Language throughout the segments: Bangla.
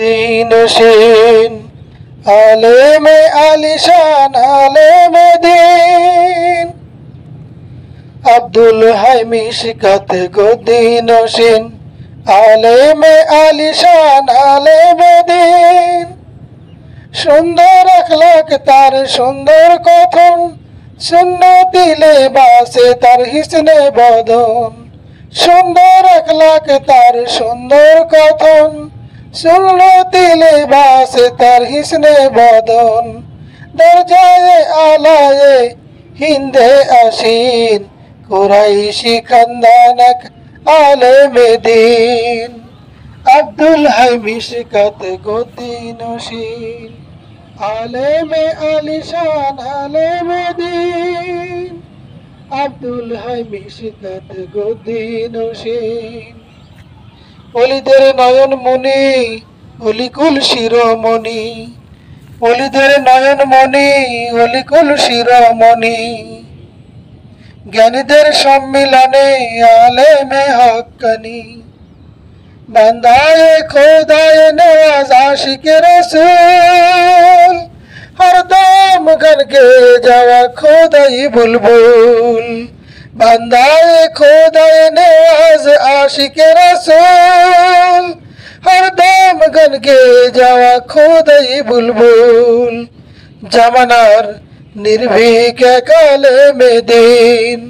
গদ্দিন সেন আলেমে আলিশান আলেমে দিন আব্দুল হাই মিশকাত গদ্দিন সেন আলেমে আলিশান আলেমে দিন। সুন্দর আখলাক তার সুন্দর কথন, সুন্নতি লেবাসে তার হিসনে বদন। সুন্দর আখলাক তার সুন্দর কথন, সুন্নতি লেবাসে তার হিসনে বদন। দরজায়ে আলায়ে হিন্দে আসিন, কুরাইশি খানদানক আলেমে দিন। আব্দুল হাই মিশকাত গদ্দিন সেন আলেমে আলিশান আলেমে দিন। আব্দুল হাই মিশকাত গদ্দিন সেন। ওলিদের নয়ন মনি অলিকুল শিরোমণি, ওলিদের নয়ন মনি অলিকুল শিরোমণি। জ্ঞানীদের সম্মিলনে আলেমে হক্কানি, বান্দায়ে খোদায়ে নেওয়াজ আশিকে রসুল। হরদম গান গে যাওয়া খোদাই বুলবুল, বান্দায়ে খোদায়ে নেওয়াজ আশিকে রসুল। হরদম গান গে যাওয়া খোদাই বুলবুল। জামানার নির্ভীক আলেমে দিন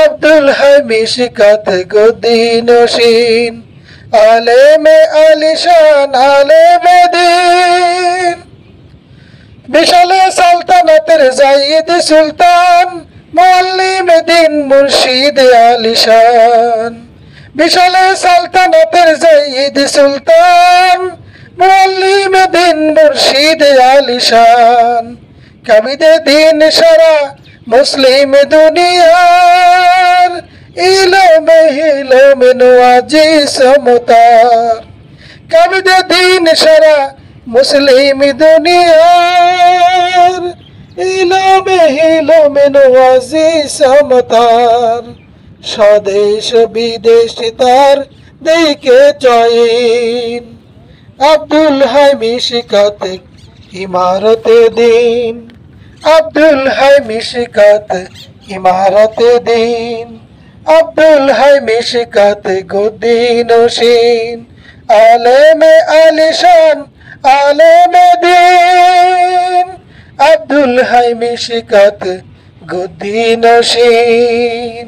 আব্দুল হাই মিশকাত গদ্দিন সেন আলেমে আলিশান আলেমে দিন। বিশালে সালতানাতের জাইদ সুলতান মুআল্লিম দিন মুর্শিদ আলিশান। বিশালে সালতানাতের জাইদ সুলতান মুআল্লিম দিন মুর্শিদ আলিশান। কাবিদে দিন সারা মুসলিম দুনিয়ার, ইলমে হিলমে নওয়াজি সমতার। কাবিদে দিন সারা মুসলিম দুনিয়ার, ইলমে হিলমে নওয়াজি সমতার। স্বদেশ বিদেশ তার দিকে চয়ন, আব্দুল হাই মিশকাত ইমারতে দিন। আব্দুল হাই মিশকাত ইমারতে দিন। আব্দুল হাই মিশকাত গদ্দিন সেন আলেমে আলিশান আলেমে দিন। আব্দুল হাই মিশকাত গদ্দিন সেন।